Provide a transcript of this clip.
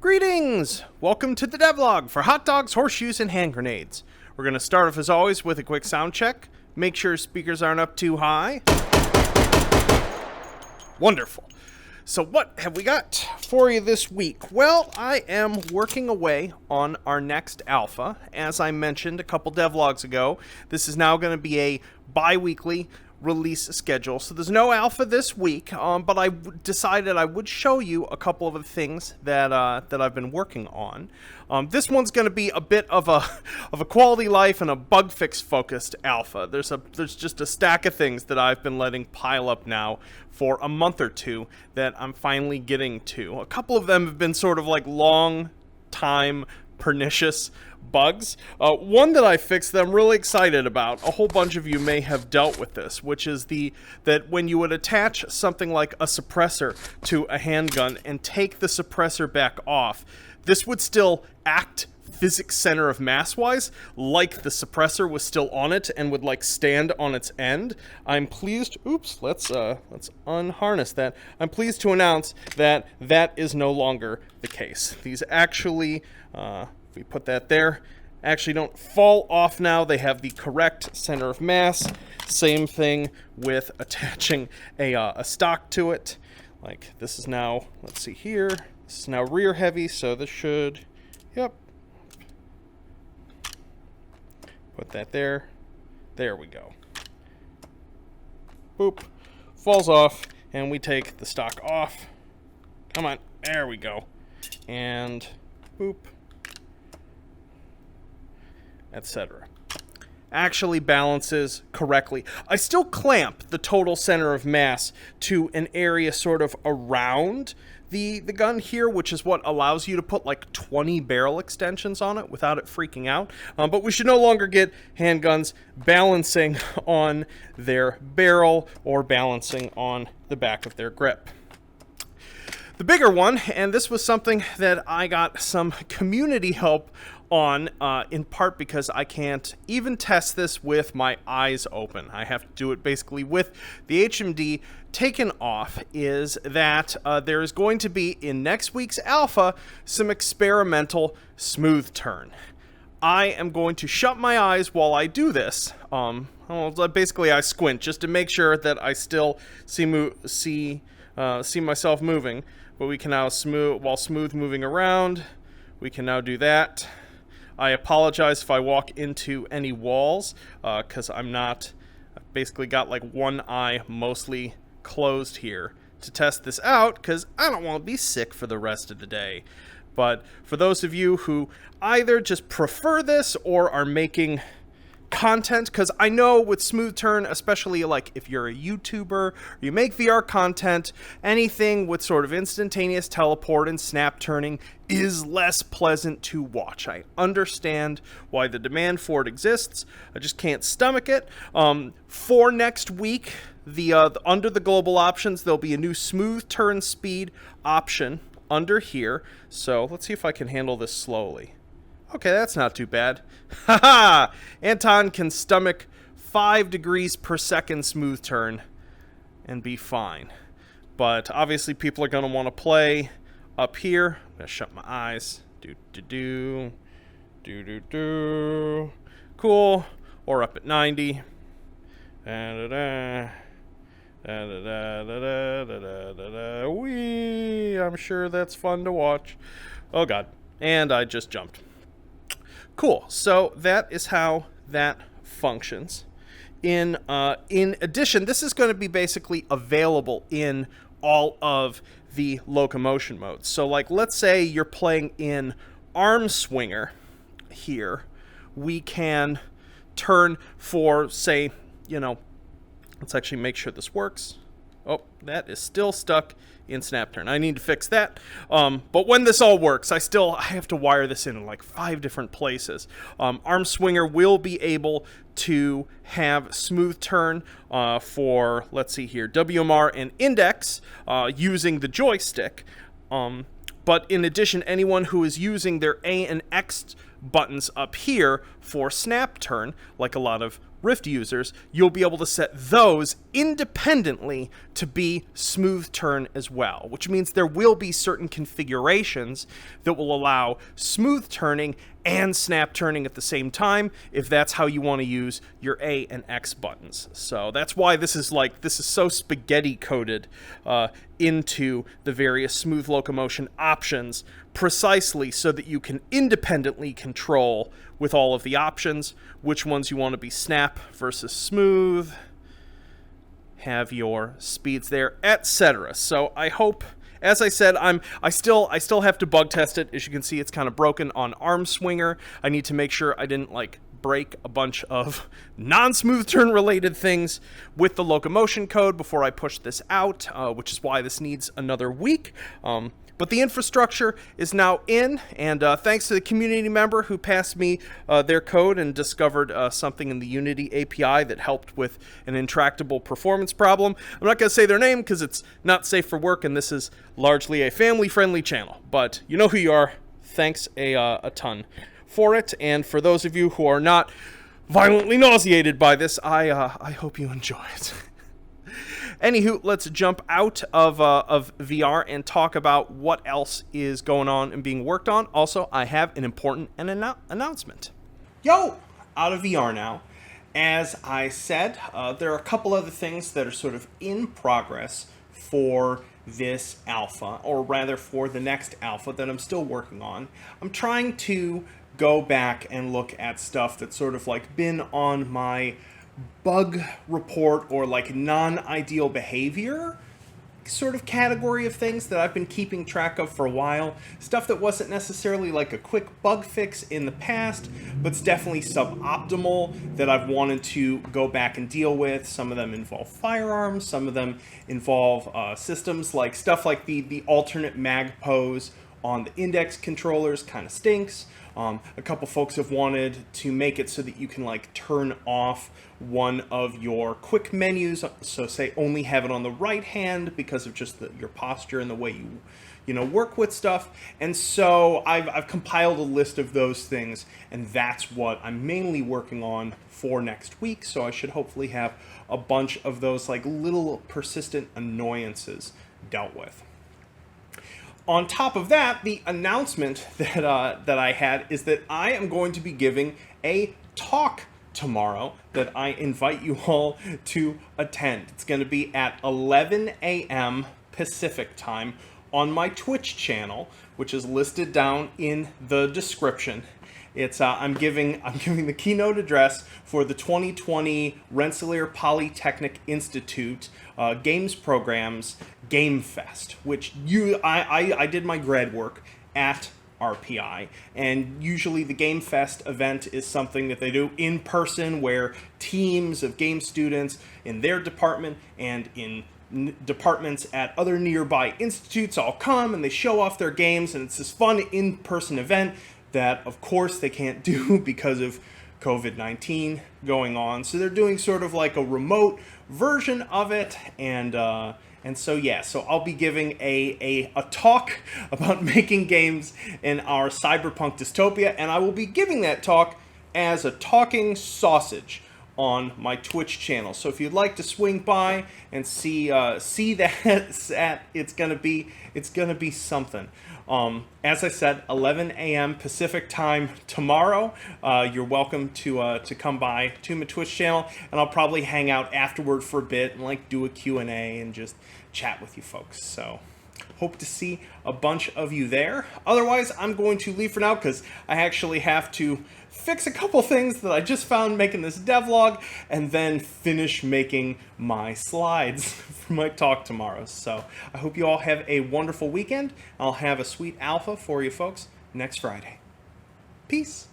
Greetings! Welcome to the devlog for hot dogs, horseshoes, and hand grenades. We're going to start off as always with a quick sound check. Make sure speakers aren't up too high. Wonderful. So what have we got for you this week? Well, I am working away on our next alpha. As I mentioned a couple devlogs ago, this is now going to be a bi-weekly release schedule. So there's no alpha this week, but I decided I would show you a couple of the things that I've been working on. This one's going to be a bit of a quality life and a bug fix focused alpha. There's just a stack of things that I've been letting pile up now for a month or two that I'm finally getting to. A couple of them have been sort of like long time pernicious bugs. One that I fixed that I'm really excited about, a whole bunch of you may have dealt with this, which is that when you would attach something like a suppressor to a handgun and take the suppressor back off, this would still act physics center of mass wise like the suppressor was still on it and would like stand on its end. I'm pleased, let's unharness that. I'm pleased to announce that that is no longer the case. These actually, if we put that there, actually don't fall off now. They have the correct center of mass. Same thing with attaching a stock to it. Like this is now, let's see here, this is now rear heavy, so this should, yep. Put that there. There we go. Boop. Falls off, and we take the stock off. Come on. There we go. And boop. Etc. Actually balances correctly. I still clamp the total center of mass to an area sort of around the gun here, which is what allows you to put like 20 barrel extensions on it without it freaking out. But we should no longer get handguns balancing on their barrel or balancing on the back of their grip. The bigger one, and this was something that I got some community help on, in part because I can't even test this with my eyes open. I have to do it basically with the HMD taken off, is that there is going to be, in next week's alpha, some experimental smooth turn. I am going to shut my eyes while I do this. Basically I squint just to make sure that I still see myself moving. But we can now smooth moving around, we can now do that. I apologize if I walk into any walls, because I've basically got like one eye mostly closed here to test this out, because I don't want to be sick for the rest of the day. But for those of you who either just prefer this or are making content, because I know with smooth turn, especially like if you're a YouTuber or you make VR content, anything with sort of instantaneous teleport and snap turning is less pleasant to watch. I understand why the demand for it exists. I just can't stomach it. For next week, under the global options, there'll be a new smooth turn speed option under here. So let's see if I can handle this slowly. Okay, that's not too bad. Haha! Anton can stomach 5 degrees per second smooth turn and be fine. But obviously people are going to want to play up here. I'm going to shut my eyes. Do. Cool. Or up at 90. Wee! I'm sure that's fun to watch. Oh god. And I just jumped. Cool. So that is how that functions. In addition, this is going to be basically available in all of the locomotion modes. So like, let's say you're playing in arm swinger here. We can turn for, say, let's actually make sure this works. Oh, that is still stuck in snap turn. I need to fix that. But when this all works, I have to wire this in like 5 different places. Arm swinger will be able to have smooth turn for, let's see here, WMR and index using the joystick. But in addition, anyone who is using their A and X buttons up here for snap turn, like a lot of Rift users, you'll be able to set those independently to be smooth turn as well, which means there will be certain configurations that will allow smooth turning and snap turning at the same time if that's how you want to use your A and X buttons. So that's why this is so spaghetti coded into the various smooth locomotion options, precisely so that you can independently control with all of the options which ones you want to be snap versus smooth, have your speeds there, etc. So I hope, as I said, I still have to bug test it. As you can see, it's kind of broken on arm swinger. I need to make sure I didn't break a bunch of non-smooth turn related things with the locomotion code before I push this out, which is why this needs another week. But the infrastructure is now in, and thanks to the community member who passed me their code and discovered something in the Unity API that helped with an intractable performance problem. I'm not going to say their name because it's not safe for work, and this is largely a family-friendly channel. But you know who you are. Thanks a ton for it. And for those of you who are not violently nauseated by this, I hope you enjoy it. Anywho, let's jump out of VR and talk about what else is going on and being worked on. Also, I have an important announcement. Yo! Out of VR now. As I said, there are a couple other things that are sort of in progress for this alpha, or rather for the next alpha that I'm still working on. I'm trying to go back and look at stuff that's sort of been on my bug report or non-ideal behavior sort of category of things that I've been keeping track of for a while. Stuff that wasn't necessarily a quick bug fix in the past, but it's definitely suboptimal that I've wanted to go back and deal with. Some of them involve firearms, some of them involve systems stuff like the alternate mag pose on the index controllers kind of stinks. A couple folks have wanted to make it so that you can turn off one of your quick menus, so say only have it on the right hand because of just your posture and the way you work with stuff. And so I've compiled a list of those things, and that's what I'm mainly working on for next week. So I should hopefully have a bunch of those little persistent annoyances dealt with. On top of that, the announcement that I had is that I am going to be giving a talk tomorrow that I invite you all to attend. It's going to be at 11 a.m. Pacific time on my Twitch channel, which is listed down in the description. It's I'm giving the keynote address for the 2020 Rensselaer Polytechnic Institute Games Programs Game Fest, which I did my grad work at RPI, and usually the Game Fest event is something that they do in person, where teams of game students in their department and in departments at other nearby institutes all come and they show off their games, and it's this fun in-person event that of course they can't do because of COVID-19 going on. So they're doing sort of a remote version of it, and so yeah, so I'll be giving a talk about making games in our cyberpunk dystopia, and I will be giving that talk as a talking sausage on my Twitch channel. So if you'd like to swing by and see that, it's gonna be something. As I said, 11 a.m. Pacific time tomorrow. You're welcome to come by to my Twitch channel, and I'll probably hang out afterward for a bit and do a Q&A and just chat with you folks. So hope to see a bunch of you there. Otherwise, I'm going to leave for now because I actually have to fix a couple things that I just found making this devlog, and then finish making my slides for my talk tomorrow. So I hope you all have a wonderful weekend. I'll have a sweet alpha for you folks next Friday. Peace.